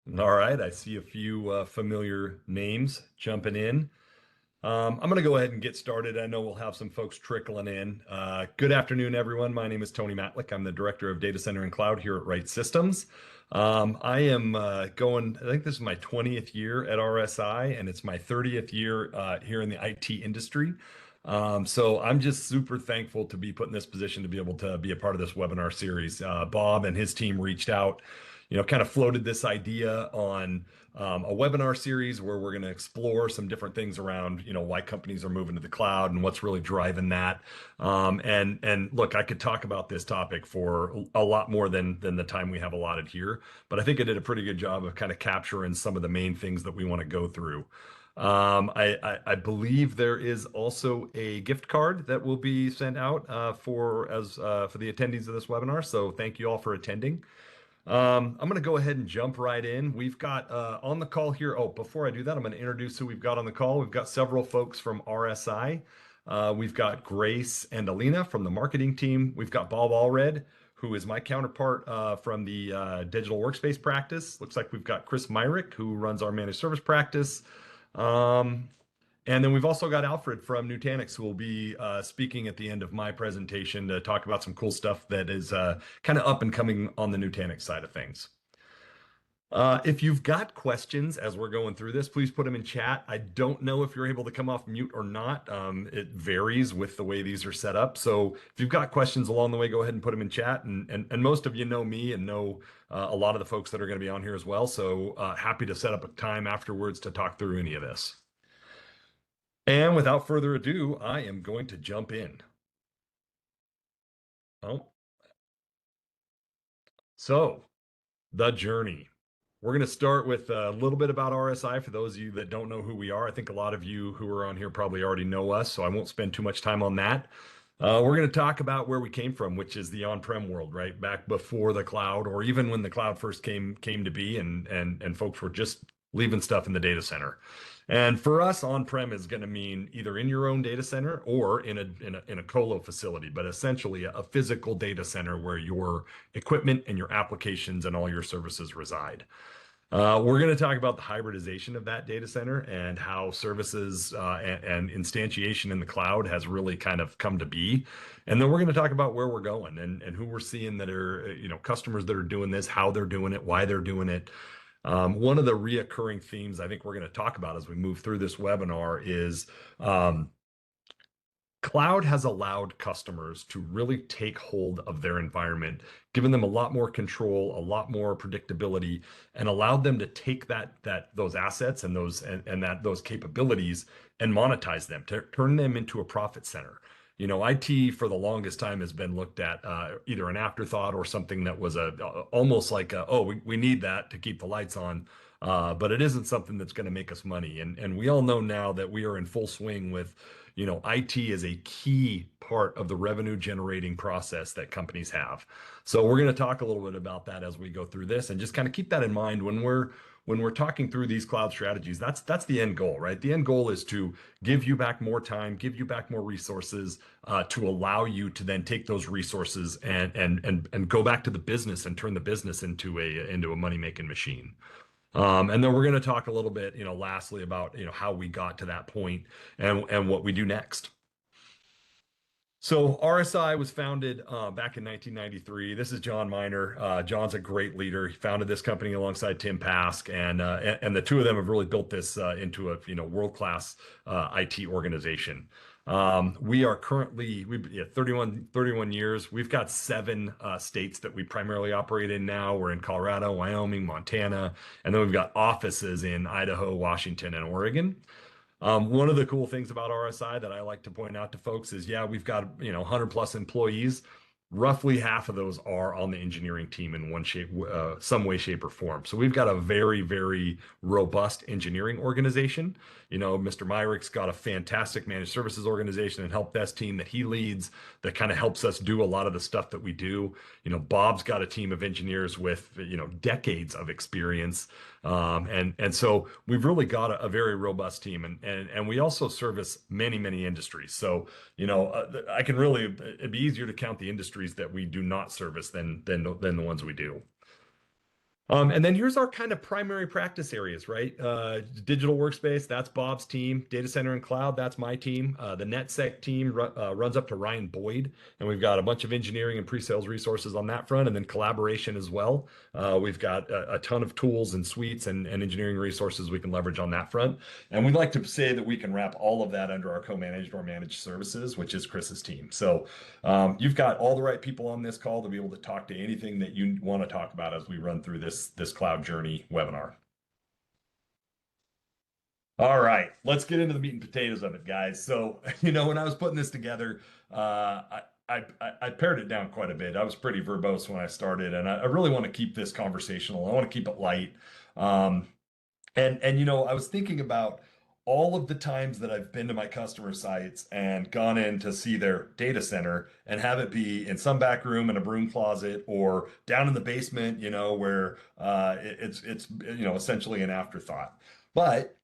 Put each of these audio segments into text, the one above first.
All right, I see a few familiar names jumping in. I'm going to go ahead and get started. I know we'll have some folks trickling in. Good afternoon, everyone. My name is Tony Matlick. I'm the Director of Data Center and Cloud here at Right Systems. I am I think this is my 20th year at RSI, and it's my 30th year here in the IT industry. So I'm just super thankful to be put in this position to be able to be a part of this webinar series. Bob and his team reached out, kind of floated this idea on a webinar series where we're going to explore some different things around, why companies are moving to the cloud and what's really driving that. And look, I could talk about this topic for a lot more than the time we have allotted here, but I think I did a pretty good job of kind of capturing some of the main things that we want to go through. I believe there is also a gift card that will be sent out for the attendees of this webinar. So thank you all for attending. I'm going to go ahead and jump right in. We've got on the call here. Oh, before I do that, I'm going to introduce who we've got on the call. We've got several folks from RSI. We've got Grace and Alina from the marketing team. We've got Bob Allred, who is my counterpart from the digital workspace practice. Looks like we've got Chris Myrick, who runs our managed service practice. Um, and then we've also got Alfred from Nutanix, who will be speaking at the end of my presentation to talk about some cool stuff that is kind of up and coming on the Nutanix side of things. If you've got questions as we're going through this, please put them in chat. I don't know if you're able to come off mute or not. It varies with the way these are set up. So if you've got questions along the way, go ahead and put them in chat. And most of you know me and know a lot of the folks that are going to be on here as well. So happy to set up a time afterwards to talk through any of this. And without further ado, I am going to jump in. Oh, so the journey. We're going to start with a little bit about RSI for those of you that don't know who we are. I think a lot of you who are on here probably already know us, so I won't spend too much time on that. We're going to talk about where we came from, which is the on-prem world, right? Back before the cloud, or even when the cloud first came to be, and folks were just leaving stuff in the data center. And for us, on-prem is going to mean either in your own data center or in a colo facility, but essentially a physical data center where your equipment and your applications and all your services reside. We're going to talk about the hybridization of that data center and how services and instantiation in the cloud has really kind of come to be. And then we're going to talk about where we're going and who we're seeing that are, customers that are doing this, how they're doing it, why they're doing it. One of the reoccurring themes I think we're going to talk about as we move through this webinar is cloud has allowed customers to really take hold of their environment, given them a lot more control, a lot more predictability, and allowed them to take those assets and those capabilities and monetize them, to turn them into a profit center. IT for the longest time has been looked at either an afterthought or something that was almost like we need that to keep the lights on. But it isn't something that's going to make us money. And we all know now that we are in full swing with, IT is a key part of the revenue generating process that companies have. So we're going to talk a little bit about that as we go through this, and just kind of keep that in mind when we're talking through these cloud strategies. That's the end goal, right? The end goal is to give you back more time, give you back more resources, to allow you to then take those resources and go back to the business and turn the business into a money making machine. And then we're going to talk a little bit, lastly about, how we got to that point and what we do next. So RSI was founded back in 1993. This is John Miner. John's a great leader. He founded this company alongside Tim Pask, and the two of them have really built this into a world-class IT organization. We are currently 31 years. We've got 7 states that we primarily operate in now. We're in Colorado, Wyoming, Montana, and then we've got offices in Idaho, Washington, and Oregon. One of the cool things about RSI that I like to point out to folks is, yeah, we've got 100 plus employees. Roughly half of those are on the engineering team in some way, shape, or form. So we've got a very, very robust engineering organization. Mr. Myrick's got a fantastic managed services organization and help desk team that he leads that kind of helps us do a lot of the stuff that we do. Bob's got a team of engineers with, decades of experience. And so we've really got a very robust team, and we also service many, many industries. So, it'd be easier to count the industries that we do not service than the ones we do. And then here's our kind of primary practice areas, right? Digital workspace, that's Bob's team. Data center and cloud, that's my team. The NetSec team runs up to Ryan Boyd, and we've got a bunch of engineering and pre-sales resources on that front, and then collaboration as well. We've got a ton of tools and suites and engineering resources we can leverage on that front. And we like to say that we can wrap all of that under our co-managed or managed services, which is Chris's team. So you've got all the right people on this call to be able to talk to anything that you want to talk about as we run through this cloud journey webinar. All right, let's get into the meat and potatoes of it, guys. So, when I was putting this together, I pared it down quite a bit. I was pretty verbose when I started, and I really want to keep this conversational. I want to keep it light. Um, and I was thinking about all of the times that I've been to my customer sites and gone in to see their data center and have it be in some back room in a broom closet or down in the basement, where it's essentially an afterthought. But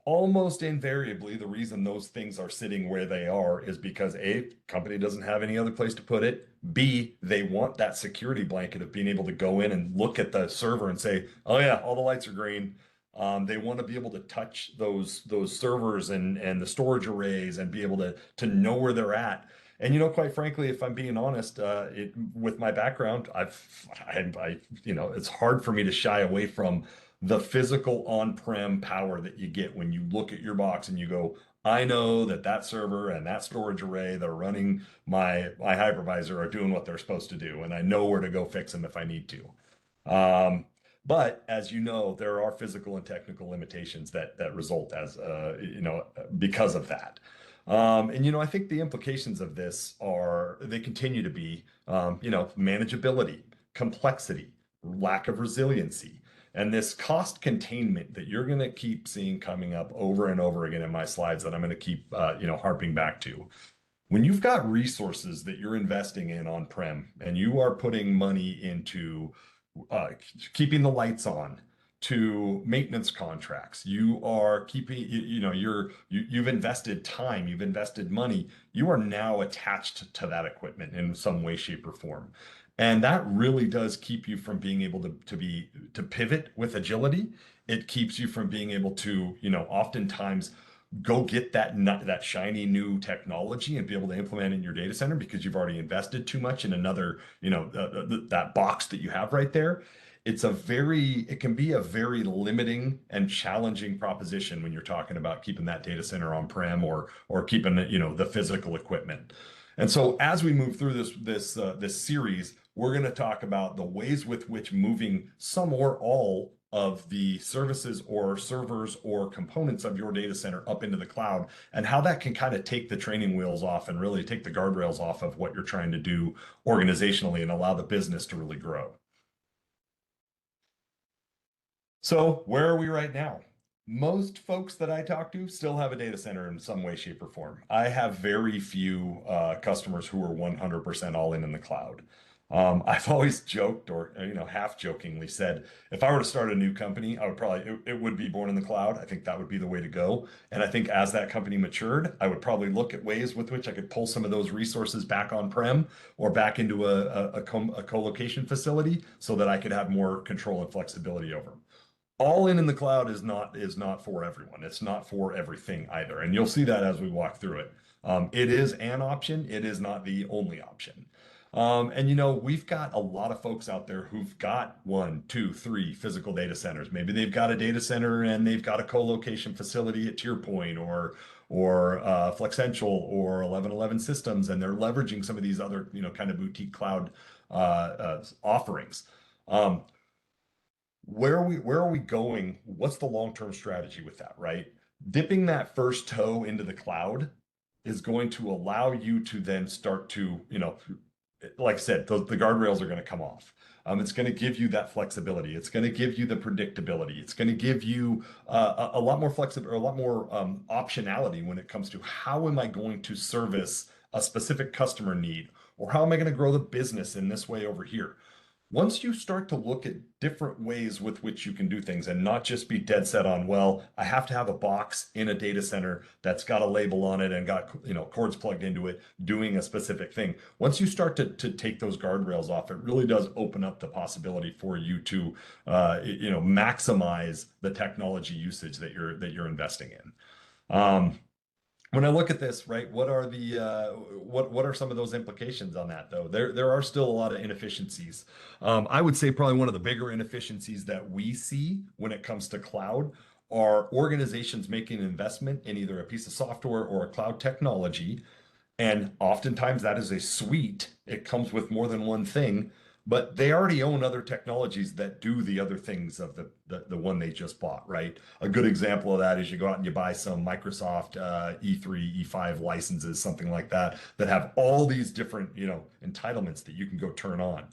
almost invariably, the reason those things are sitting where they are is because A, company doesn't have any other place to put it. B, they want that security blanket of being able to go in and look at the server and say, oh yeah, all the lights are green. They want to be able to touch those servers and the storage arrays and be able to know where they're at. And quite frankly, if I'm being honest, with my background, it's hard for me to shy away from the physical on-prem power that you get when you look at your box and you go, I know that server and that storage array that are running my hypervisor are doing what they're supposed to do, and I know where to go fix them if I need to. But as you know, there are physical and technical limitations that result as because of that. And I think the implications of this they continue to be manageability, complexity, lack of resiliency, and this cost containment that you're going to keep seeing coming up over and over again in my slides that I'm going to keep harping back to. When you've got resources that you're investing in on-prem and you are putting money into keeping the lights on, to maintenance contracts, you are keeping you've invested time, you've invested money, you are now attached to that equipment in some way, shape, or form. And that really does keep you from being able to pivot with agility. It keeps you from being able to oftentimes go get that shiny new technology and be able to implement it in your data center because you've already invested too much in another, that box that you have right there. It can be a very limiting and challenging proposition when you're talking about keeping that data center on-prem or keeping the physical equipment. And so as we move through this series, we're going to talk about the ways with which moving some or all of the services or servers or components of your data center up into the cloud and how that can kind of take the training wheels off and really take the guardrails off of what you're trying to do organizationally and allow the business to really grow. So where are we right now? Most folks that I talk to still have a data center in some way, shape, or form. I have very few customers who are 100% all in the cloud. I've always joked or half jokingly said, if I were to start a new company, I would probably it would be born in the cloud. I think that would be the way to go. And I think as that company matured, I would probably look at ways with which I could pull some of those resources back on-prem or back into a co-location facility so that I could have more control and flexibility over them. All in the cloud is not for everyone. It's not for everything either. And you'll see that as we walk through it. It is an option. It is not the only option. And we've got a lot of folks out there who've got 1, 2, 3 physical data centers. Maybe they've got a data center and they've got a co-location facility at TierPoint or Flexential or 1111 Systems, and they're leveraging some of these other kind of boutique cloud offerings. Where are we going? What's the long-term strategy with that, right? Dipping that first toe into the cloud is going to allow you to then start to, like I said, the guardrails are going to come off. It's going to give you that flexibility. It's going to give you the predictability. It's going to give you a lot more flexibility, or a lot more optionality when it comes to how am I going to service a specific customer need, or how am I going to grow the business in this way over here. once you start to look at different ways with which you can do things and not just be dead set on, well, I have to have a box in a data center that's got a label on it and got, cords plugged into it doing a specific thing. Once you start to take those guardrails off, it really does open up the possibility for you to, maximize the technology usage that you're investing in. When I look at this, right, what are the what are some of those implications on that though? There are still a lot of inefficiencies. I would say probably one of the bigger inefficiencies that we see when it comes to cloud are organizations making an investment in either a piece of software or a cloud technology, and oftentimes that is a suite. It comes with more than one thing, but they already own other technologies that do the other things of the one they just bought, right? A good example of that is you go out and you buy some Microsoft E3, E5 licenses, something like that, that have all these different, entitlements that you can go turn on.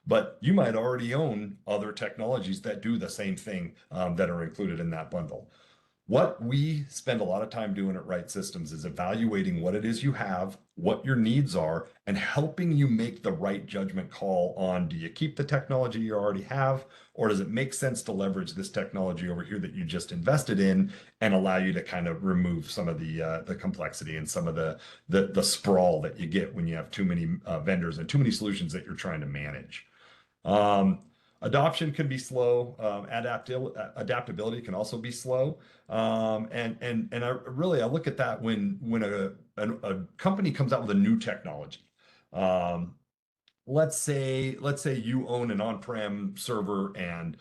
But you might already own other technologies that do the same thing that are included in that bundle. What we spend a lot of time doing at Right Systems is evaluating what it is you have, what your needs are, and helping you make the right judgment call on, do you keep the technology you already have, or does it make sense to leverage this technology over here that you just invested in and allow you to kind of remove some of the complexity and some of the sprawl that you get when you have too many vendors and too many solutions that you're trying to manage. Um, Adoption can be slow. Adaptability can also be slow. And I look at that when a company comes out with a new technology. Um, let's say you own an on-prem server and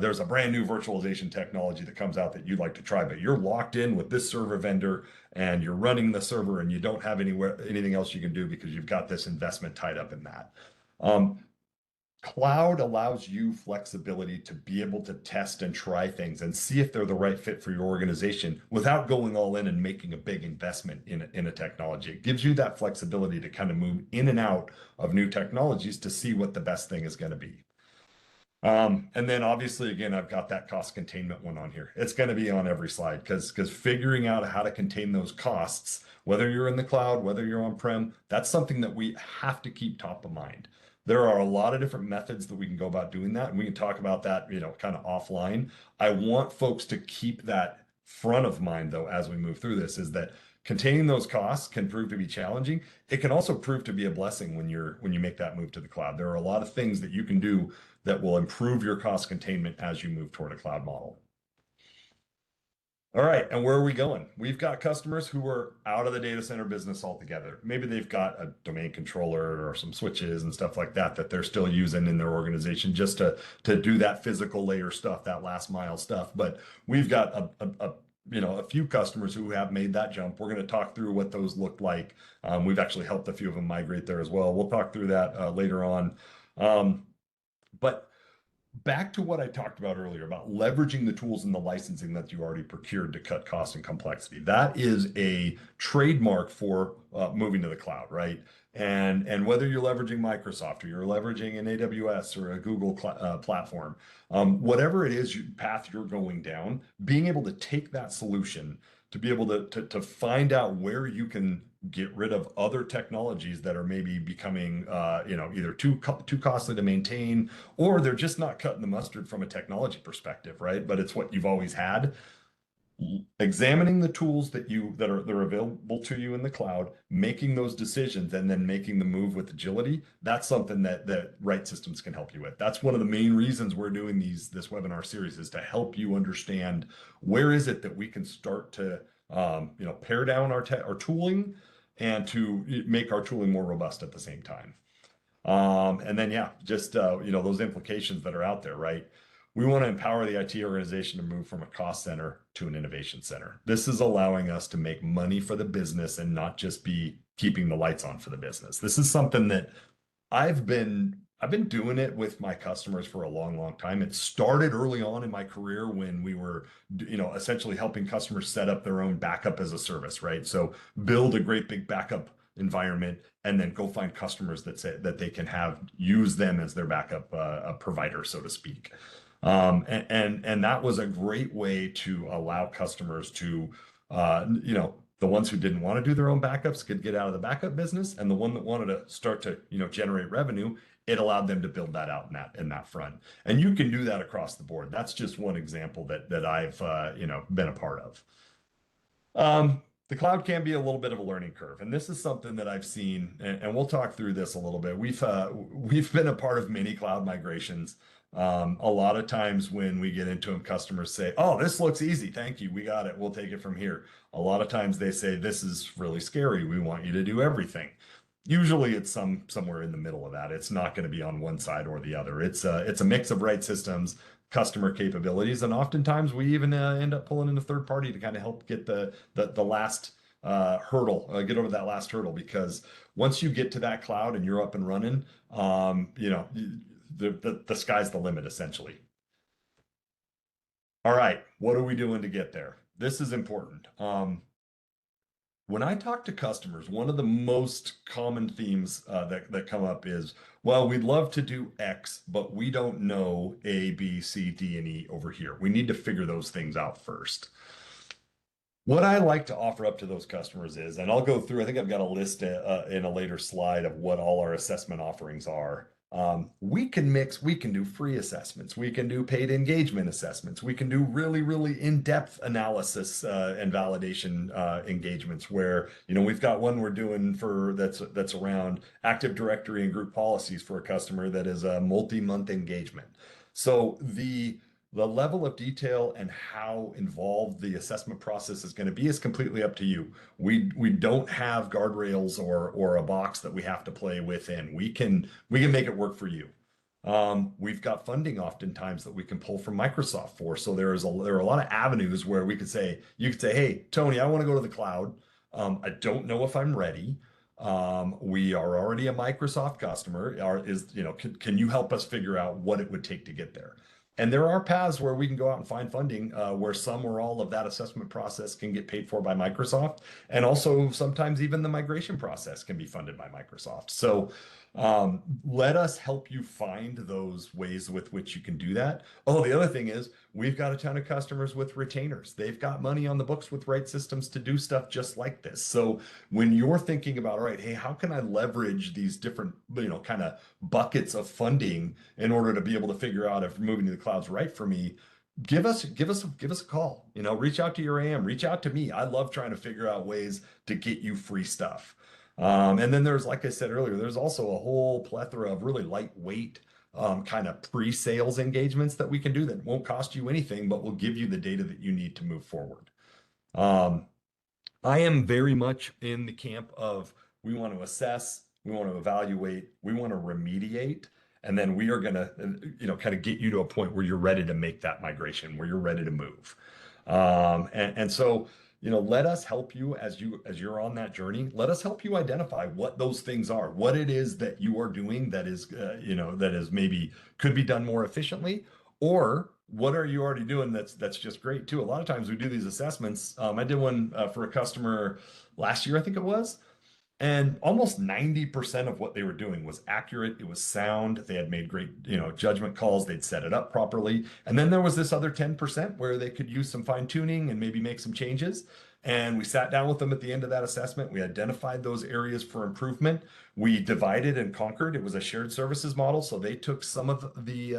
there's a brand new virtualization technology that comes out that you'd like to try, but you're locked in with this server vendor and you're running the server and you don't have anything else you can do because you've got this investment tied up in that. Um, Cloud allows you flexibility to be able to test and try things and see if they're the right fit for your organization without going all in and making a big investment in a technology. It gives you that flexibility to kind of move in and out of new technologies to see what the best thing is going to be. And then obviously, again, I've got that cost containment one on here. It's going to be on every slide because figuring out how to contain those costs, whether you're in the cloud, whether you're on-prem, that's something that we have to keep top of mind. There are a lot of different methods that we can go about doing that, and we can talk about that, kind of offline. I want folks to keep that front of mind, though, as we move through this, is that containing those costs can prove to be challenging. It can also prove to be a blessing when you make that move to the cloud. There are a lot of things that you can do that will improve your cost containment as you move toward a cloud model. All right, and where are we going? We've got customers who are out of the data center business altogether. Maybe they've got a domain controller or some switches and stuff like that that they're still using in their organization just to do that physical layer stuff, that last mile stuff. But we've got a few customers who have made that jump. We're going to talk through what those look like. We've actually helped a few of them migrate there as well. We'll talk through that later on. But back to what I talked about earlier about leveraging the tools and the licensing that you already procured to cut cost and complexity. That is a trademark for moving to the cloud, right? And whether you're leveraging Microsoft or you're leveraging an AWS or a Google platform, whatever it is path you're going down, being able to take that solution to be able to find out where you can get rid of other technologies that are maybe becoming either too costly to maintain, or they're just not cutting the mustard from a technology perspective, right? But it's what you've always had. Examining the tools that are available to you in the cloud, making those decisions, and then making the move with agility. That's something that Right Systems can help you with. That's one of the main reasons we're doing this webinar series, is to help you understand where is it that we can start to pare down our tooling and to make our tooling more robust at the same time. And then, just those implications that are out there, right? We want to empower the IT organization to move from a cost center to an innovation center. This is allowing us to make money for the business and not just be keeping the lights on for the business. This is something that I've been doing it with my customers for a long, long time. It started early on in my career when we were, essentially helping customers set up their own backup as a service, right? So build a great big backup environment and then go find customers that say that they can use them as their backup provider, so to speak. And that was a great way to allow customers to, the ones who didn't want to do their own backups could get out of the backup business, and the one that wanted to start to, generate revenue, it allowed them to build that out in that front. And you can do that across the board. That's just one example that I've been a part of. The cloud can be a little bit of a learning curve, and this is something that I've seen, and we'll talk through this a little bit. We've been a part of many cloud migrations. A lot of times when we get into them, customers say, "Oh, this looks easy. Thank you. We got it. We'll take it from here." A lot of times they say, "This is really scary. We want you to do everything." Usually it's somewhere in the middle of that. It's not going to be on one side or the other. It's a mix of right systems, customer capabilities, and oftentimes we even end up pulling in a third party to kind of help get the last hurdle, get over that last hurdle. Because once you get to that cloud and you're up and running, the sky's the limit essentially. All right, what are we doing to get there? This is important. When I talk to customers, one of the most common themes that come up is, well, we'd love to do X, but we don't know A, B, C, D, and E over here. We need to figure those things out first. What I like to offer up to those customers is, and I'll go through, I think I've got a list in a later slide of what all our assessment offerings are. We can do free assessments, we can do paid engagement assessments, we can do really, really in-depth analysis and validation engagements where, we've got one we're doing that's around Active Directory and group policies for a customer that is a multi-month engagement. So the level of detail and how involved the assessment process is going to be is completely up to you. We don't have guardrails or a box that we have to play within. We can make it work for you. We've got funding oftentimes that we can pull from Microsoft for. So there are a lot of avenues where you could say, "Hey, Tony, I want to go to the cloud. I don't know if I'm ready. We are already a Microsoft customer. Can you help us figure out what it would take to get there?" And there are paths where we can go out and find funding where some or all of that assessment process can get paid for by Microsoft. And also sometimes even the migration process can be funded by Microsoft. So let us help you find those ways with which you can do that. Oh, the other thing is we've got a ton of customers with retainers. They've got money on the books with right systems to do stuff just like this. So when you're thinking about, all right, hey, how can I leverage these different, kind of buckets of funding in order to be able to figure out if moving to the cloud's right for me? Give us a call. Reach out to your AM, reach out to me. I love trying to figure out ways to get you free stuff. And then there's, like I said earlier, there's also a whole plethora of really lightweight kind of pre-sales engagements that we can do that won't cost you anything, but will give you the data that you need to move forward. I am very much in the camp of we want to assess, we want to evaluate, we want to remediate, and then we are going to, kind of get you to a point where you're ready to make that migration, where you're ready to move. And so, let us help you as you're on that journey. Let us help you identify what those things are, what it is that you are doing that is, that is maybe could be done more efficiently, or what are you already doing that's just great too. A lot of times we do these assessments. I did one for a customer last year, I think it was. And almost 90% of what they were doing was accurate. It was sound. They had made great, judgment calls. They'd set it up properly. And then there was this other 10% where they could use some fine tuning and maybe make some changes. And we sat down with them at the end of that assessment. We identified those areas for improvement. We divided and conquered. It was a shared services model. So they took some of the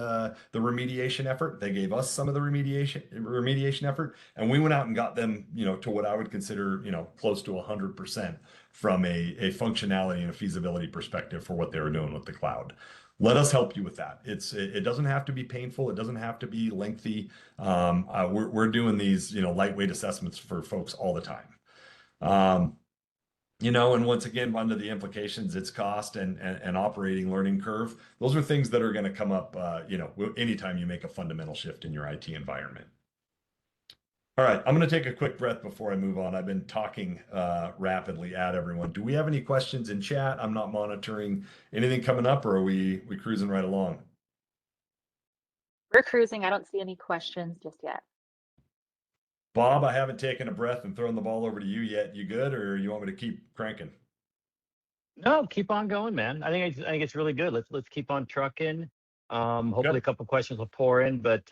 remediation effort. They gave us some of the remediation effort. And we went out and got them, to what I would consider, close to 100% from a functionality and a feasibility perspective for what they were doing with the cloud. Let us help you with that. It doesn't have to be painful. It doesn't have to be lengthy. We're doing these, lightweight assessments for folks all the time. And once again, under the implications, it's cost and operating learning curve. Those are things that are going to come up, anytime you make a fundamental shift in your IT environment. All right, I'm going to take a quick breath before I move on. I've been talking rapidly at everyone. Do we have any questions in chat? I'm not monitoring anything coming up, or are we cruising right along? We're cruising. I don't see any questions just yet. Bob, I haven't taken a breath and thrown the ball over to you yet. You good, or you want me to keep cranking? No, keep on going, man. I think it's really good. Let's keep on trucking. Hopefully a couple questions will pour in, but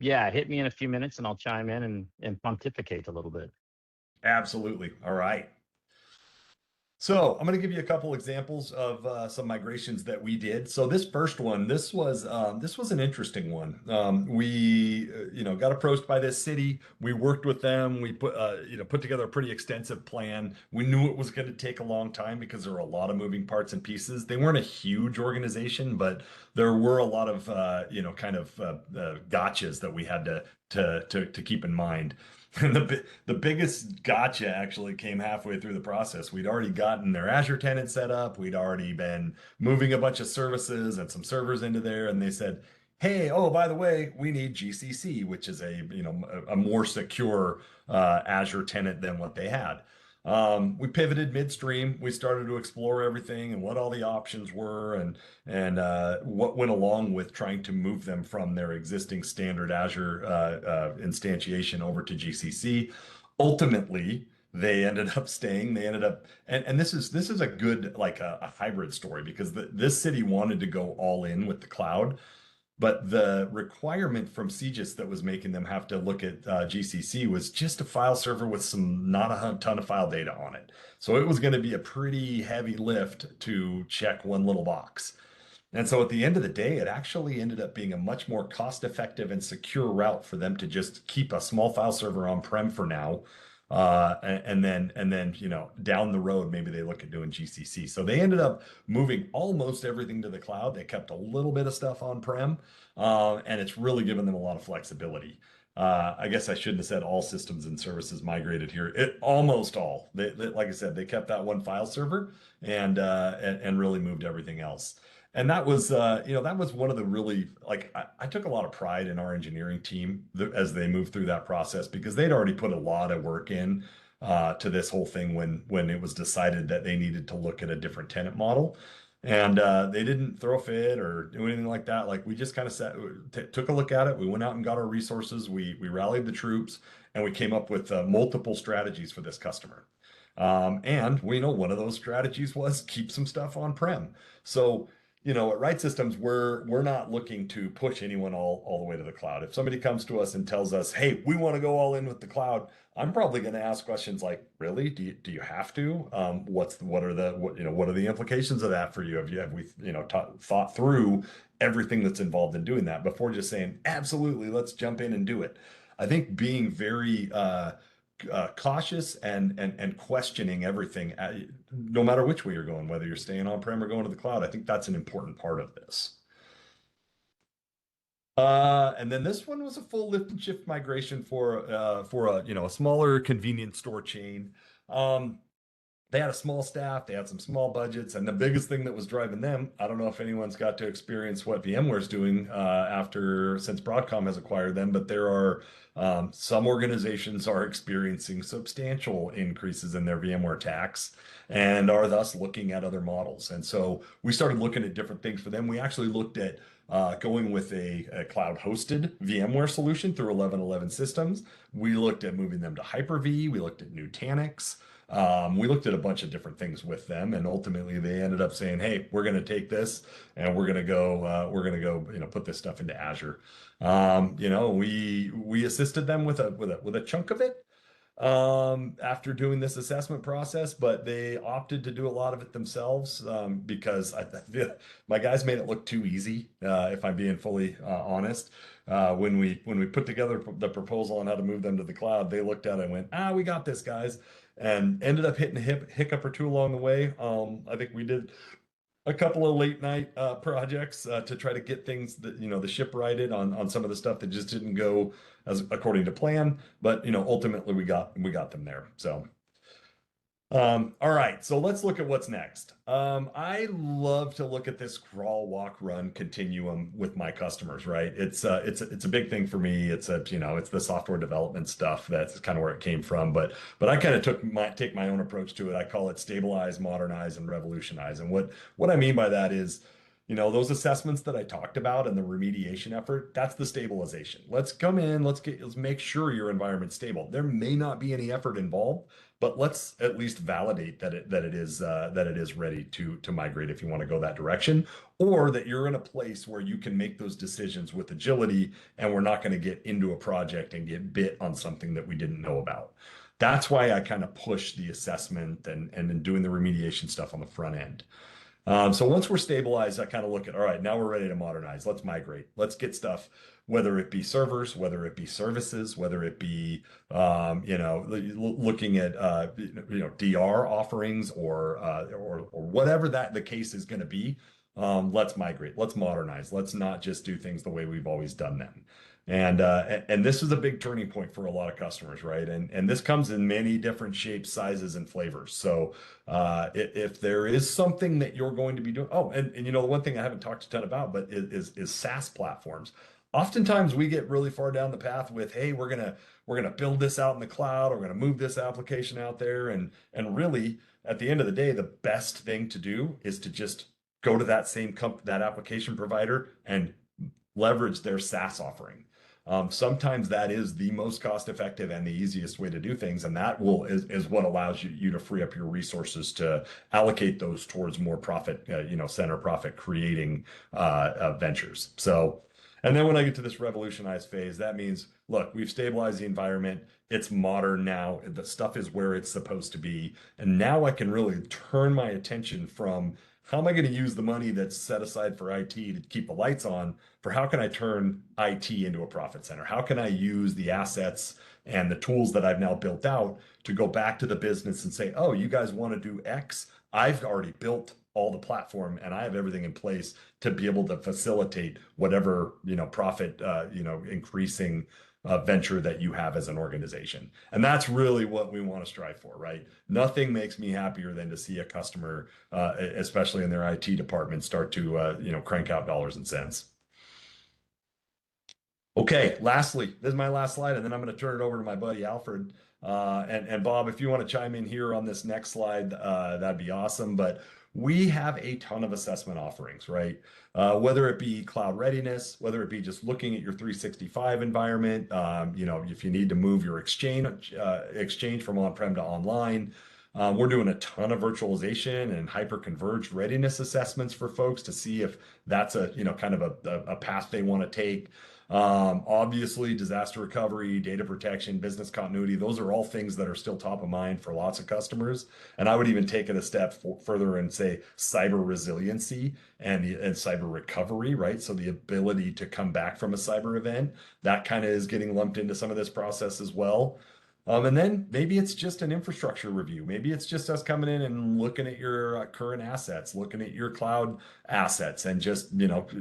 yeah, hit me in a few minutes and I'll chime in and pontificate a little bit. Absolutely. All right. So I'm going to give you a couple examples of some migrations that we did. So this first one, this was an interesting one. We got approached by this city. We worked with them. We put together a pretty extensive plan. We knew it was going to take a long time because there were a lot of moving parts and pieces. They weren't a huge organization, but there were a lot of gotchas that we had to keep in mind. And the biggest gotcha actually came halfway through the process. We'd already gotten their Azure tenant set up. We'd already been moving a bunch of services and some servers into there, and they said, "Hey, oh, by the way, we need GCC, which is a more secure Azure tenant than what they had." We pivoted midstream. We started to explore everything and what all the options were, and what went along with trying to move them from their existing standard Azure instantiation over to GCC. Ultimately, they ended up staying. They ended up, and this is a good like a hybrid story because this city wanted to go all in with the cloud. But the requirement from CGIS that was making them have to look at GCC was just a file server with not a ton of file data on it. So it was going to be a pretty heavy lift to check one little box. And so at the end of the day, it actually ended up being a much more cost-effective and secure route for them to just keep a small file server on-prem for now. And then down the road, maybe they look at doing GCC. So they ended up moving almost everything to the cloud. They kept a little bit of stuff on-prem, and it's really given them a lot of flexibility. I guess I shouldn't have said all systems and services migrated here. Almost all. Like I said, they kept that one file server and really moved everything else. And that was, that was one of the really, like, I took a lot of pride in our engineering team as they moved through that process because they'd already put a lot of work in to this whole thing when it was decided that they needed to look at a different tenant model. And they didn't throw a fit or do anything like that. Like we just kind of took a look at it. We went out and got our resources. We rallied the troops and we came up with multiple strategies for this customer. And we know one of those strategies was keep some stuff on-prem. So at Right Systems, we're not looking to push anyone all the way to the cloud. If somebody comes to us and tells us, "Hey, we want to go all in with the cloud," I'm probably going to ask questions like, "Really? Do you have to? What are the implications of that for you? Have we thought through everything that's involved in doing that before just saying, absolutely, let's jump in and do it?" I think being very cautious and questioning everything, no matter which way you're going, whether you're staying on-prem or going to the cloud. I think that's an important part of this. And then this one was a full lift and shift migration for a smaller convenience store chain. They had a small staff, they had some small budgets, and the biggest thing that was driving them, I don't know if anyone's got to experience what VMware's doing since Broadcom has acquired them, but there are some organizations are experiencing substantial increases in their VMware tax and are thus looking at other models. And so we started looking at different things for them. We actually looked at going with a cloud-hosted VMware solution through 1111 Systems. We looked at moving them to Hyper-V. We looked at Nutanix. We looked at a bunch of different things with them, and ultimately they ended up saying, "Hey, we're going to take this and we're going to go, put this stuff into Azure." We assisted them with a chunk of it after doing this assessment process, but they opted to do a lot of it themselves because I feel my guys made it look too easy. If I'm being fully honest, when we put together the proposal on how to move them to the cloud, they looked at it and went, "We got this, guys," and ended up hitting a hiccup or two along the way. I think we did a couple of late night projects to try to get things that the ship righted on some of the stuff that just didn't go as according to plan. But ultimately we got them there. So all right, so let's look at what's next. I love to look at this crawl, walk, run continuum with my customers, right? It's a big thing for me. It's the software development stuff. That's kind of where it came from. But I kind of take my own approach to it. I call it stabilize, modernize, and revolutionize. And what I mean by that is, those assessments that I talked about and the remediation effort, that's the stabilization. Let's come in, let's make sure your environment's stable. There may not be any effort involved, but let's at least validate that it is ready to migrate if you want to go that direction, or that you're in a place where you can make those decisions with agility, and we're not going to get into a project and get bit on something that we didn't know about. That's why I kind of push the assessment and then doing the remediation stuff on the front end. So once we're stabilized, I kind of look at, all right, now we're ready to modernize. Let's migrate. Let's get stuff, whether it be servers, whether it be services, whether it be, looking at, DR offerings or whatever that the case is going to be. Let's migrate. Let's modernize. Let's not just do things the way we've always done them. And this is a big turning point for a lot of customers, right? And this comes in many different shapes, sizes, and flavors. So if there is something that you're going to be doing, the one thing I haven't talked a ton about, but is SaaS platforms. Oftentimes we get really far down the path with, hey, we're gonna build this out in the cloud, or we're gonna move this application out there, and really at the end of the day, the best thing to do is to just go to that same that application provider and leverage their SaaS offering. Sometimes that is the most cost effective and the easiest way to do things. And that is what allows you to free up your resources to allocate those towards more profit, center profit creating ventures. So, and then when I get to this revolutionized phase, that means, look, we've stabilized the environment. It's modern now. The stuff is where it's supposed to be. And now I can really turn my attention from how am I going to use the money that's set aside for IT to keep the lights on, for how can I turn IT into a profit center? How can I use the assets and the tools that I've now built out to go back to the business and say, oh, you guys want to do X? I've already built all the platform and I have everything in place to be able to facilitate whatever, profit, increasing venture that you have as an organization. And that's really what we want to strive for, right? Nothing makes me happier than to see a customer, especially in their IT department, start to, crank out dollars and cents. Okay, lastly, this is my last slide, and then I'm going to turn it over to my buddy Alfred. And Bob, if you want to chime in here on this next slide, that'd be awesome. But we have a ton of assessment offerings, right? Whether it be cloud readiness, whether it be just looking at your 365 environment, if you need to move your exchange from on-prem to online. We're doing a ton of virtualization and hyper-converged readiness assessments for folks to see if that's kind of a path they want to take. Obviously, disaster recovery, data protection, business continuity, those are all things that are still top of mind for lots of customers. And I would even take it a step further and say cyber resiliency and cyber recovery, right? So the ability to come back from a cyber event, that kind of is getting lumped into some of this process as well. And then maybe it's just an infrastructure review. Maybe it's just us coming in and looking at your current assets, looking at your cloud assets, and just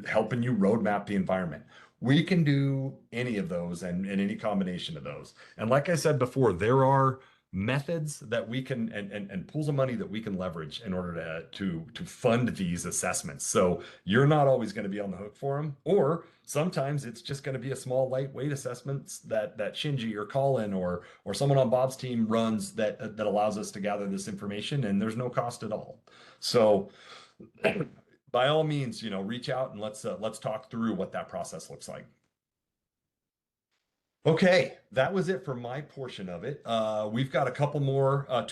helping you roadmap the environment. We can do any of those and any combination of those. And like I said before, there are methods that we can and pools of money that we can leverage in order to fund these assessments. So you're not always going to be on the hook for them, or sometimes it's just going to be a small lightweight assessments that Shinji or Colin or someone on Bob's team runs that allows us to gather this information, and there's no cost at all. So by all means, reach out and let's talk through what that process looks like. Okay, that was it for my portion of it. We've got two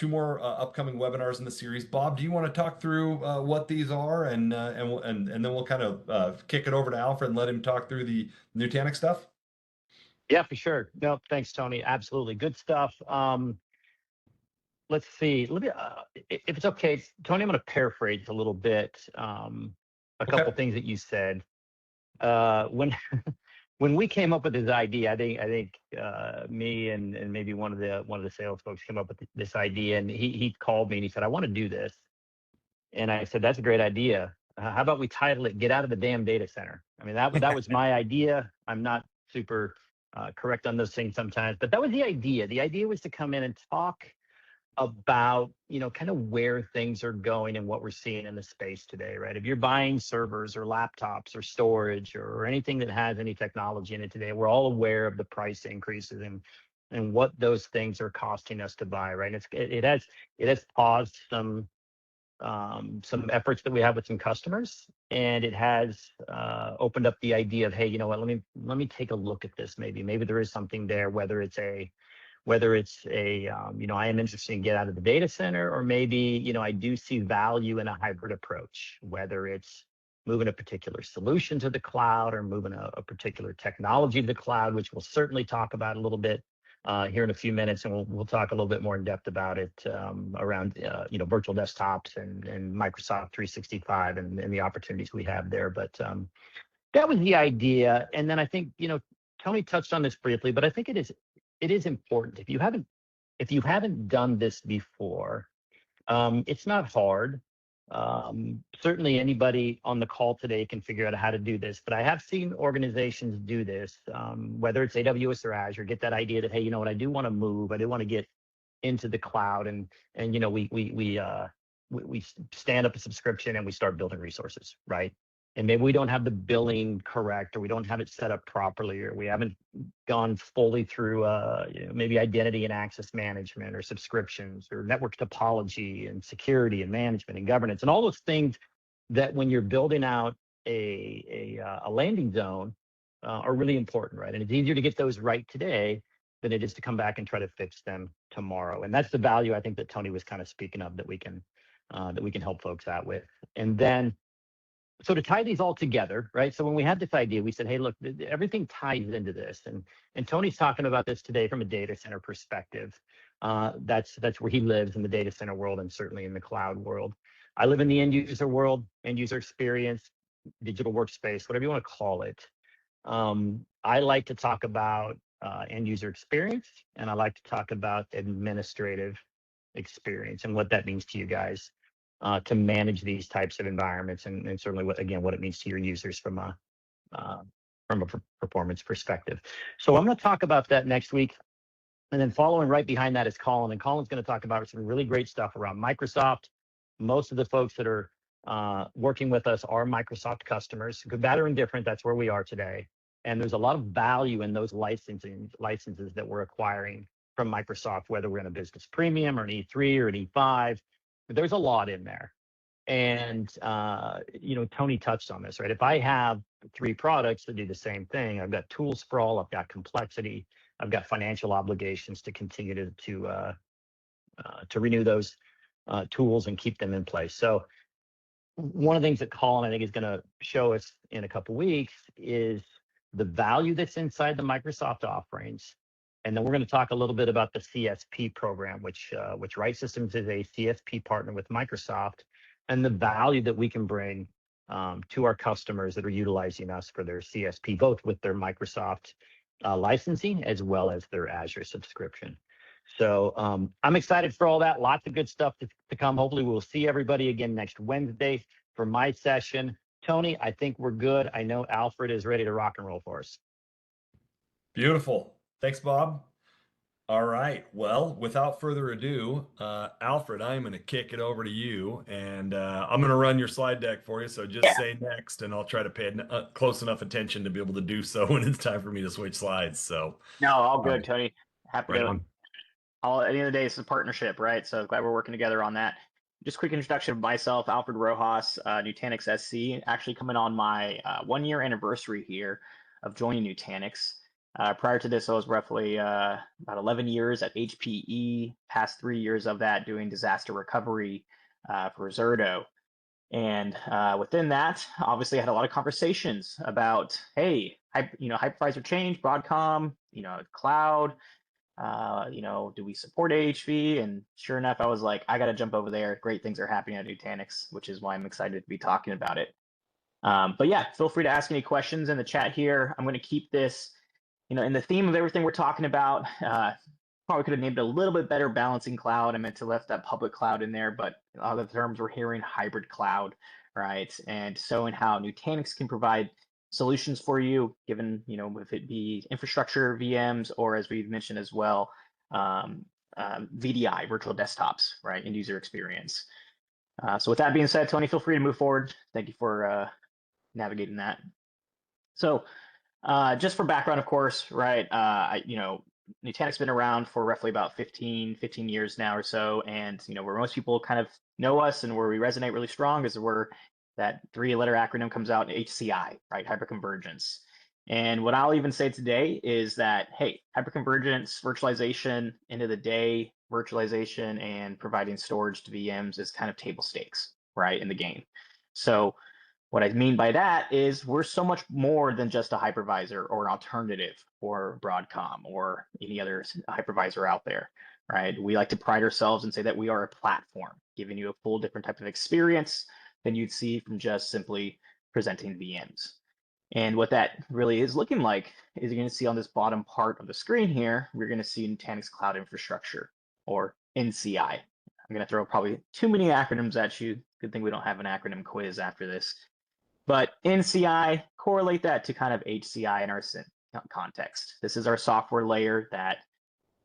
more upcoming webinars in the series. Bob, do you want to talk through what these are, and then we'll kind of kick it over to Alfred and let him talk through the Nutanix stuff? Yeah, for sure. No, thanks, Tony. Absolutely. Good stuff. Let's see. Let me, if it's okay, Tony, I'm going to paraphrase a little bit. A couple things that you said. When we came up with this idea, I think me and maybe one of the sales folks came up with this idea, and he called me and he said, "I want to do this," and I said, "That's a great idea. How about we title it 'Get Out of the Damn Data Center'?" I mean, that was my idea. I'm not super correct on those things sometimes, but that was the idea. The idea was to come in and talk about, kind of where things are going and what we're seeing in the space today, right? If you're buying servers or laptops or storage or anything that has any technology in it today, we're all aware of the price increases and what those things are costing us to buy, right? And it has paused some efforts that we have with some customers, and it has opened up the idea of, hey, you know what? Let me take a look at this. Maybe there is something there, whether it's a I am interested in get out of the data center, or maybe, I do see value in a hybrid approach, whether it's moving a particular solution to the cloud or moving a particular technology to the cloud, which we'll certainly talk about a little bit here in a few minutes, and we'll talk a little bit more in depth about it around virtual desktops and Microsoft 365 and the opportunities we have there. But that was the idea, and then I think Tony touched on this briefly, but I think it is important if you haven't done this before. It's not hard. Certainly anybody on the call today can figure out how to do this, but I have seen organizations do this, whether it's AWS or Azure, get that idea that, hey, you know what, I do want to move, I do want to get into the cloud, and we stand up a subscription and we start building resources, right? And maybe we don't have the billing correct, or we don't have it set up properly, or we haven't gone fully through maybe identity and access management, or subscriptions, or network topology and security and management and governance, and all those things that when you're building out a landing zone are really important, right? And it's easier to get those right today than it is to come back and try to fix them tomorrow. And that's the value I think that Tony was kind of speaking of, that we can help folks out with. And then, so to tie these all together, right? So when we had this idea, we said, hey, look, everything ties into this. And Tony's talking about this today from a data center perspective. That's where he lives, in the data center world, and certainly in the cloud world. I live in the end user world, end user experience, digital workspace, whatever you want to call it. I like to talk about end user experience, and I like to talk about administrative experience and what that means to you guys. To manage these types of environments, and certainly what it means to your users from a performance perspective. So I'm going to talk about that next week, and then following right behind that is Colin, and Colin's going to talk about some really great stuff around Microsoft. Most of the folks that are working with us are Microsoft customers, good, bad, or indifferent. That's where we are today, and there's a lot of value in those licenses that we're acquiring from Microsoft, whether we're in a business premium or an E3 or an E5. There's a lot in there. And, Tony touched on this, right? If I have 3 products that do the same thing, I've got tool sprawl, I've got complexity, I've got financial obligations to continue to renew those tools and keep them in place. So one of the things that Colin, I think, is going to show us in a couple of weeks is the value that's inside the Microsoft offerings. And then we're going to talk a little bit about the CSP program, which Right Systems is a CSP partner with Microsoft, and the value that we can bring to our customers that are utilizing us for their CSP, both with their Microsoft licensing as well as their Azure subscription. So I'm excited for all that. Lots of good stuff to come. Hopefully we'll see everybody again next Wednesday for my session. Tony, I think we're good. I know Alfred is ready to rock and roll for us. Beautiful. Thanks, Bob. All right. Well, without further ado, Alfred, I'm going to kick it over to you, and I'm going to run your slide deck for you. So just say next, and I'll try to pay close enough attention to be able to do so when it's time for me to switch slides. So no, all good, Tony. Happy right to. on. At the end of the day, it's a partnership, right? So glad we're working together on that. Just quick introduction of myself, Alfred Rojas, Nutanix SC, actually coming on my 1-year anniversary here of joining Nutanix. Prior to this, I was roughly about 11 years at HPE, past 3 years of that doing disaster recovery for Zerto. And within that, obviously I had a lot of conversations about, hey, hypervisor change, Broadcom, cloud, do we support AHV? And sure enough, I was like, I got to jump over there. Great things are happening at Nutanix, which is why I'm excited to be talking about it. But yeah, feel free to ask any questions in the chat here. I'm going to keep this in the theme of everything we're talking about. Probably could have named it a little bit better, balancing cloud. I meant to left that public cloud in there, but other terms we're hearing hybrid cloud, right? And showing how Nutanix can provide solutions for you, given, if it be infrastructure, VMs, or as we've mentioned as well, VDI, virtual desktops, right? End user experience. So with that being said, Tony, feel free to move forward. Thank you for navigating that. So just for background, of course, right? Nutanix been around for roughly about 15 years now or so. And, where most people kind of know us and where we resonate really strong is where that 3-letter acronym comes out, HCI, right? Hyperconvergence. And what I'll even say today is that, hey, hyperconvergence, virtualization, end of the day, virtualization and providing storage to VMs is kind of table stakes, right, in the game. So What I mean by that is we're so much more than just a hypervisor or an alternative for Broadcom or any other hypervisor out there, right? We like to pride ourselves and say that we are a platform, giving you a full different type of experience than you'd see from just simply presenting VMs. And what that really is looking like is you're going to see on this bottom part of the screen here, we're going to see Nutanix Cloud Infrastructure, or NCI. I'm going to throw probably too many acronyms at you. Good thing we don't have an acronym quiz after this. But NCI, correlate that to kind of HCI in our context. This is our software layer that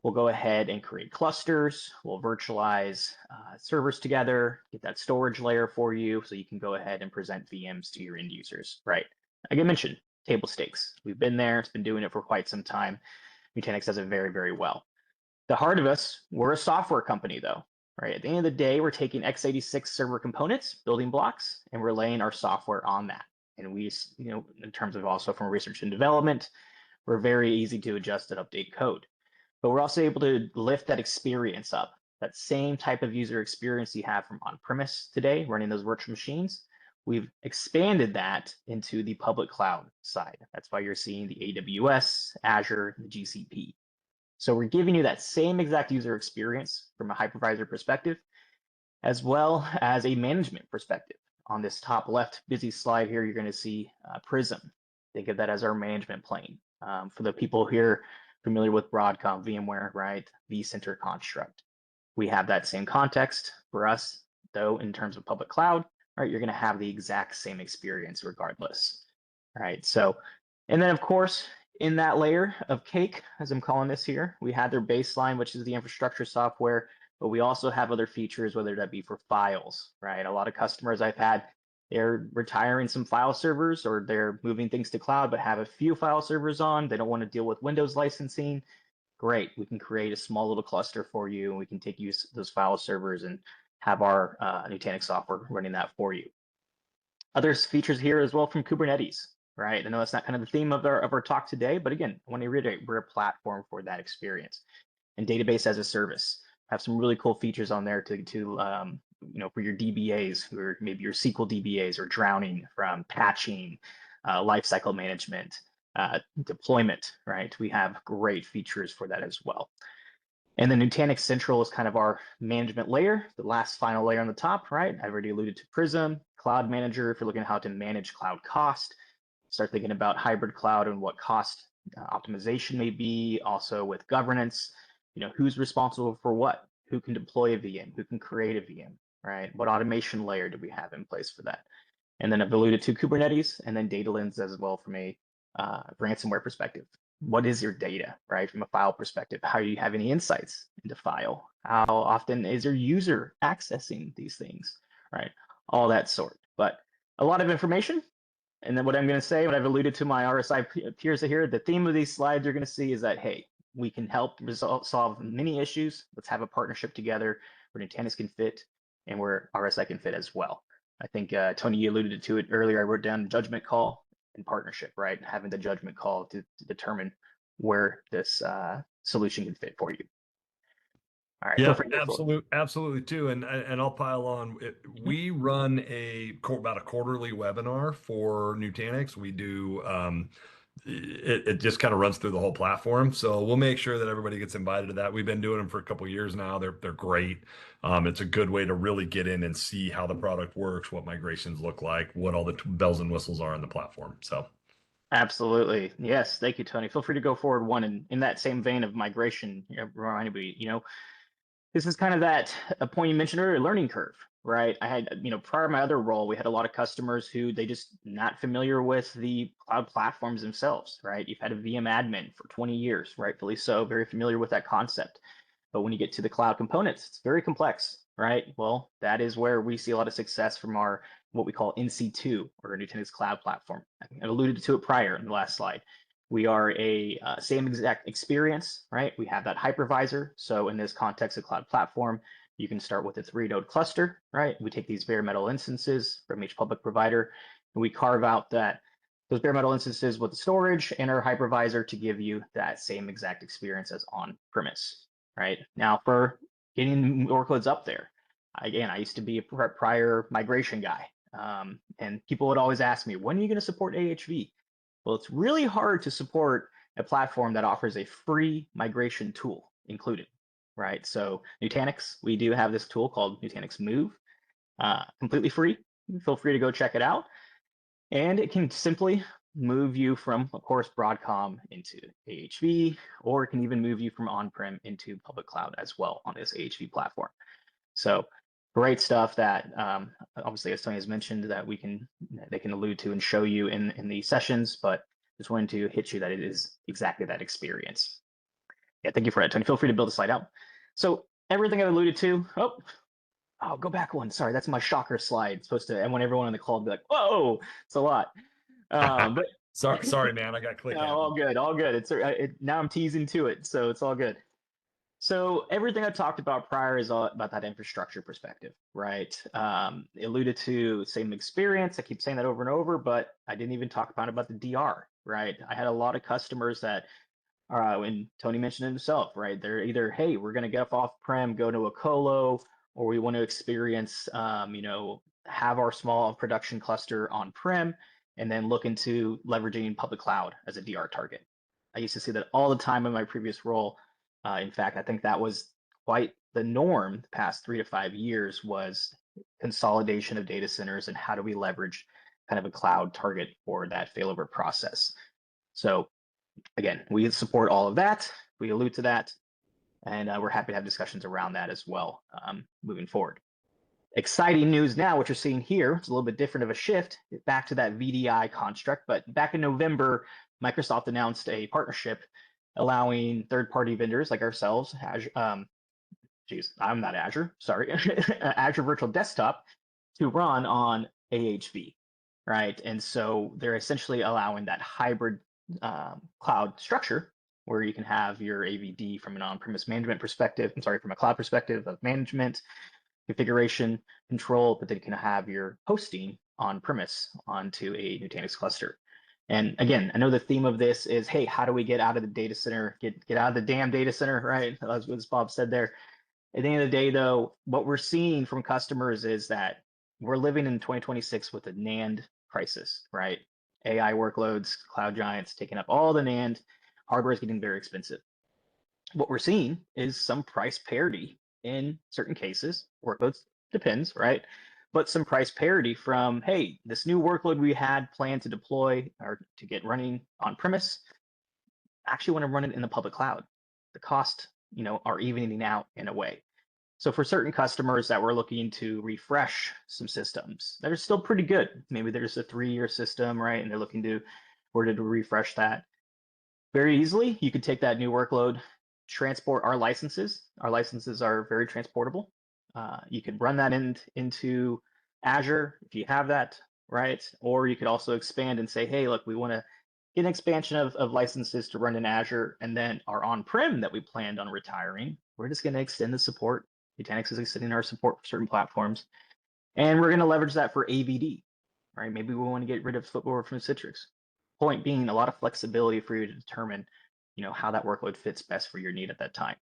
will go ahead and create clusters. We'll virtualize servers together, get that storage layer for you so you can go ahead and present VMs to your end users, right? Like I mentioned, table stakes. We've been there. It's been doing it for quite some time. Nutanix does it very, very well. The heart of us, we're a software company though, right? At the end of the day, we're taking x86 server components, building blocks, and we're laying our software on that. And we, in terms of also from research and development, we're very easy to adjust and update code. But we're also able to lift that experience up, that same type of user experience you have from on-premise today, running those virtual machines. We've expanded that into the public cloud side. That's why you're seeing the AWS, Azure, the GCP. So we're giving you that same exact user experience from a hypervisor perspective, as well as a management perspective. On this top left busy slide here, you're going to see Prism. Think of that as our management plane. For the people here familiar with Broadcom, VMware, right? vCenter construct. We have that same context for us, though, in terms of public cloud, right? You're going to have the exact same experience regardless, right? So, and then of course, in that layer of cake, as I'm calling this here, we had their baseline, which is the infrastructure software, but we also have other features, whether that be for files, right? A lot of customers I've had, they're retiring some file servers or they're moving things to cloud, but have a few file servers on. They don't want to deal with Windows licensing. Great, we can create a small little cluster for you, and we can take use those file servers and have our Nutanix software running that for you. Other features here as well from Kubernetes, right? I know that's not kind of the theme of our talk today, but again, I want to reiterate, we're a platform for that experience. And database as a service, have some really cool features on there to for your DBAs, or maybe your SQL DBAs, or drowning from patching, lifecycle management, deployment, right? We have great features for that as well. And then Nutanix Central is kind of our management layer, the last final layer on the top, right? I've already alluded to Prism, Cloud Manager, if you're looking at how to manage cloud cost, start thinking about hybrid cloud and what cost optimization may be, also with governance, who's responsible for what, who can deploy a VM, who can create a VM, right? What automation layer do we have in place for that? And then I've alluded to Kubernetes and then data lens as well from a ransomware perspective. What is your data, right? From a file perspective, how do you have any insights into file? How often is your user accessing these things, right? All that sort, but a lot of information. And then what I'm going to say, what I've alluded to my RSI peers here, the theme of these slides you're going to see is that, hey, we can help solve many issues. Let's have a partnership together where Nutanix can fit and where RSI can fit as well. I think, Tony, you alluded to it earlier. I wrote down judgment call and partnership, right? Having the judgment call to determine where this solution can fit for you. All right. Yeah, absolutely too. And I'll pile on. We run about a quarterly webinar for Nutanix. We do it just kind of runs through the whole platform. So we'll make sure that everybody gets invited to that. We've been doing them for a couple of years now. They're great. It's a good way to really get in and see how the product works, what migrations look like, what all the bells and whistles are on the platform. So absolutely. Yes. Thank you, Tony. Feel free to go forward one. And in that same vein of migration, remind me, this is kind of a point you mentioned earlier, learning curve, right? I had, prior to my other role, we had a lot of customers who they just not familiar with the cloud platforms themselves, right? You've had a VM admin for 20 years, rightfully so, very familiar with that concept. But when you get to the cloud components, it's very complex, right? Well, that is where we see a lot of success from our, what we call NC2, or Nutanix Cloud Platform. I alluded to it prior in the last slide. We are a same exact experience, right? We have that hypervisor. So in this context of cloud platform, you can start with a 3-node cluster, right? We take these bare metal instances from each public provider, and we carve out those bare metal instances with the storage and our hypervisor to give you that same exact experience as on premise, right? Now for getting workloads up there, again, I used to be a prior migration guy. And people would always ask me, when are you going to support AHV? Well, it's really hard to support a platform that offers a free migration tool included, right? So Nutanix, we do have this tool called Nutanix Move, completely free. Feel free to go check it out. And it can simply move you from, of course, Broadcom into AHV, or it can even move you from on-prem into public cloud as well on this AHV platform. So great stuff that obviously, as Tony has mentioned, that they can allude to and show you in the sessions, but just wanted to hit you that it is exactly that experience. Yeah, thank you for that, Tony. Feel free to build a slide out. So everything I alluded to, oh, go back one. Sorry, that's my shocker slide. It's supposed to, and when everyone on the call will be like, whoa, it's a lot. But sorry, man, I got clicked. No, all good, all good. Now I'm teasing to it, so it's all good. So everything I talked about prior is all about that infrastructure perspective, right? Alluded to same experience. I keep saying that over and over, but I didn't even talk about the DR, right? I had a lot of customers that, when Tony mentioned it himself, right? They're either, hey, we're going to get off-prem, go to a colo, or we want to experience, have our small production cluster on-prem, and then look into leveraging public cloud as a DR target. I used to see that all the time in my previous role. In fact, I think that was quite the norm the past 3 to 5 years, was consolidation of data centers and how do we leverage kind of a cloud target for that failover process. So again, we support all of that. We allude to that, and we're happy to have discussions around that as well moving forward. Exciting news now, what you're seeing here, it's a little bit different of a shift back to that VDI construct, but back in November, Microsoft announced a partnership allowing third-party vendors like ourselves, Azure, I'm not Azure, sorry, Azure Virtual Desktop, to run on AHV, right? And so they're essentially allowing that hybrid cloud structure where you can have your AVD from an on-premise management perspective, from a cloud perspective of management, configuration, control, but then you can have your hosting on-premise onto a Nutanix cluster. And again, I know the theme of this is, hey, how do we get out of the data center, get out of the damn data center, right? As Bob said there. At the end of the day, though, what we're seeing from customers is that we're living in 2026 with a NAND crisis, right? AI workloads, cloud giants taking up all the NAND, hardware is getting very expensive. What we're seeing is some price parity in certain cases, workloads depends, right? But some price parity from, hey, this new workload we had planned to deploy or to get running on premise, actually want to run it in the public cloud. The cost, are evening out in a way. So for certain customers that were looking to refresh some systems that are still pretty good, maybe there's a 3-year system, right? And they're looking to refresh that. Very easily, you could take that new workload, transport our licenses. Our licenses are very transportable. You could run that into Azure if you have that, right? Or you could also expand and say, hey, look, we want to get an expansion of licenses to run in Azure, and then our on-prem that we planned on retiring, we're just going to extend the support. Nutanix is extending our support for certain platforms, and we're going to leverage that for AVD, right? Maybe we want to get rid of Flipboard from Citrix. Point being, a lot of flexibility for you to determine, how that workload fits best for your need at that time.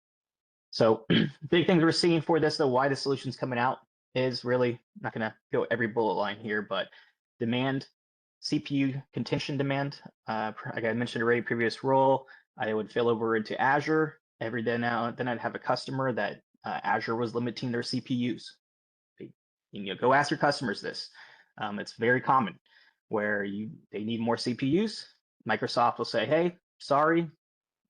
So big things we're seeing for this, though, why the solution's coming out is really, not going to go every bullet line here, but demand, CPU contention demand. Like I mentioned already, previous role, I would fail over into Azure every day now. Then I'd have a customer that Azure was limiting their CPUs. Go ask your customers this. It's very common where they need more CPUs. Microsoft will say, hey, sorry,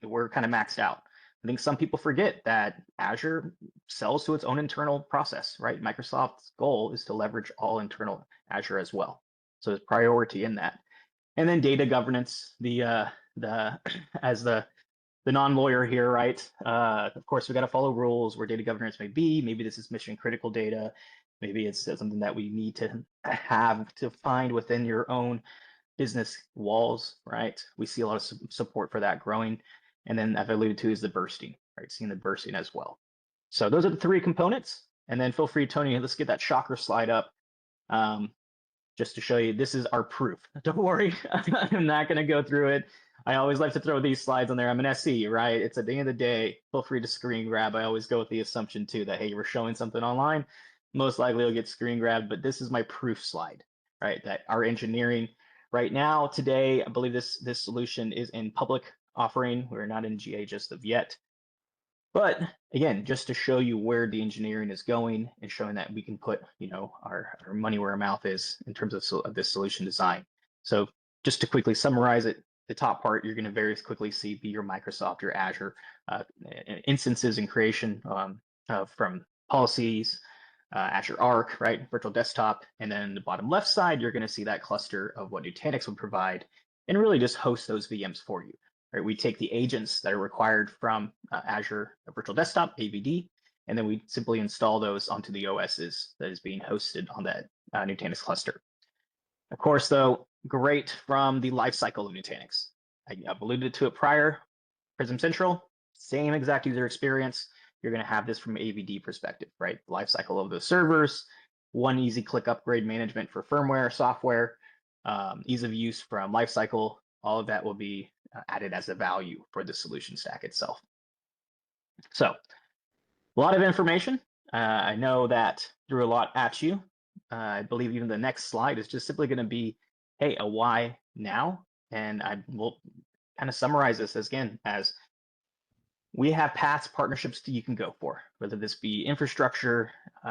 we're kind of maxed out. I think some people forget that Azure sells to its own internal process, right? Microsoft's goal is to leverage all internal Azure as well. So there's priority in that. And then data governance, as the non-lawyer here, right? Of course, we got to follow rules where data governance may be. Maybe this is mission critical data. Maybe it's something that we need to have to find within your own business walls, right? We see a lot of support for that growing. And then, as I alluded to, is the bursting, right? Seeing the bursting as well. So those are the 3 components. And then feel free, Tony, let's get that shocker slide up just to show you this is our proof. Don't worry, I'm not going to go through it. I always like to throw these slides on there. I'm an SE, right? It's at the end of the day, feel free to screen grab. I always go with the assumption too that, hey, we're showing something online, most likely it'll get screen grabbed, but this is my proof slide, right? That our engineering right now, today, I believe this solution is in public offering. We're not in GA just of yet. But again, just to show you where the engineering is going and showing that we can put, our money where our mouth is in terms of this solution design. So just to quickly summarize it, the top part, you're going to very quickly see be your Microsoft, your Azure instances and creation from policies, Azure Arc, right, virtual desktop. And then the bottom left side, you're going to see that cluster of what Nutanix would provide and really just host those VMs for you. Right, we take the agents that are required from Azure Virtual Desktop, AVD, and then we simply install those onto the OSs that is being hosted on that Nutanix cluster. Of course, though, great from the lifecycle of Nutanix. I've alluded to it prior. Prism Central, same exact user experience. You're going to have this from AVD perspective, right? The lifecycle of the servers, one easy click upgrade management for firmware, software, ease of use from lifecycle. All of that will be added as a value for the solution stack itself. So a lot of information. I know that threw a lot at you. I believe even the next slide is just simply going to be, hey, a why now? And I will kind of summarize this as we have paths, partnerships that you can go for, whether this be infrastructure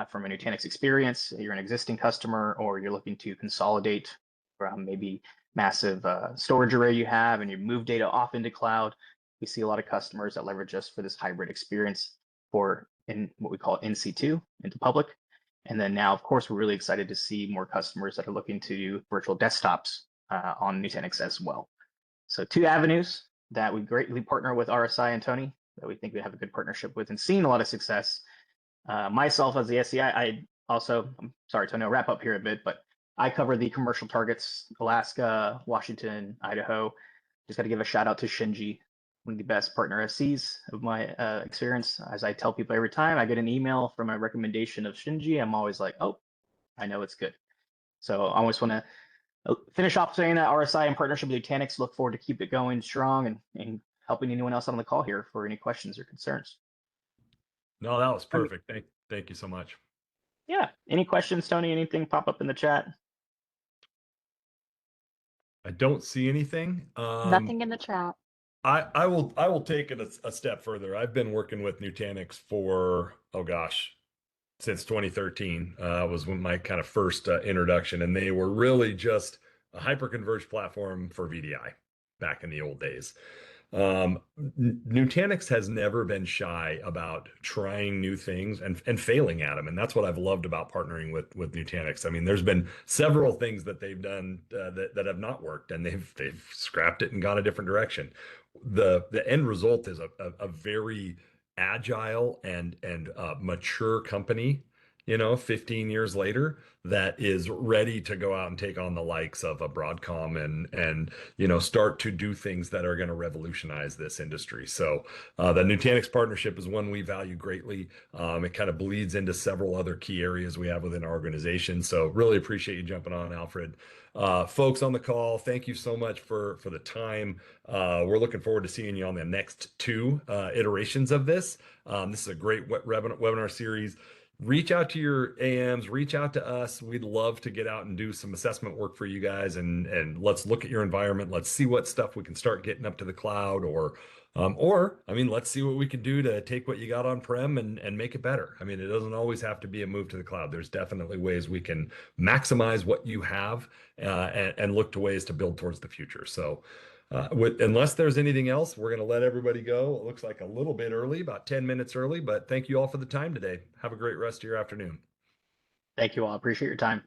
from a Nutanix experience, you're an existing customer, or you're looking to consolidate from maybe massive storage array you have and you move data off into cloud. We see a lot of customers that leverage us for this hybrid experience for in what we call NC2 into public. And then now, of course, we're really excited to see more customers that are looking to do virtual desktops on Nutanix as well. So 2 avenues that we greatly partner with RSI and Tony that we think we have a good partnership with and seeing a lot of success. Myself as the SE, I also, I'm sorry, Tony, I'll wrap up here a bit, but I cover the commercial targets, Alaska, Washington, Idaho. Just got to give a shout out to Shinji, one of the best partner SCs of my experience. As I tell people every time I get an email from a recommendation of Shinji, I'm always like, oh, I know it's good. So I always want to finish off saying that RSI in partnership with Nutanix, look forward to keep it going strong and helping anyone else on the call here for any questions or concerns. No, that was perfect. Thank you so much. Yeah. Any questions, Tony? Anything pop up in the chat? I don't see anything. Nothing in the chat. I will take it a step further. I've been working with Nutanix for, oh gosh, since 2013 was when my kind of first introduction, and they were really just a hyper-converged platform for VDI back in the old days. Nutanix has never been shy about trying new things and failing at them, and that's what I've loved about partnering with Nutanix. I mean, there's been several things that they've done that have not worked, and they've scrapped it and gone a different direction. The end result is a very agile and mature company, 15 years later, that is ready to go out and take on the likes of a Broadcom and start to do things that are going to revolutionize this industry. So the Nutanix partnership is one we value greatly. It kind of bleeds into several other key areas we have within our organization. So really appreciate you jumping on, Alfred. Folks on the call, thank you so much for the time. We're looking forward to seeing you on the next 2 iterations of this. This is a great webinar series. Reach out to your AMs, reach out to us. We'd love to get out and do some assessment work for you guys, and let's look at your environment. Let's see what stuff we can start getting up to the cloud, or let's see what we can do to take what you got on-prem and make it better. I mean, it doesn't always have to be a move to the cloud. There's definitely ways we can maximize what you have and look to ways to build towards the future. So unless there's anything else, we're going to let everybody go. It looks like a little bit early, about 10 minutes early, but thank you all for the time today. Have a great rest of your afternoon. Thank you all. Appreciate your time.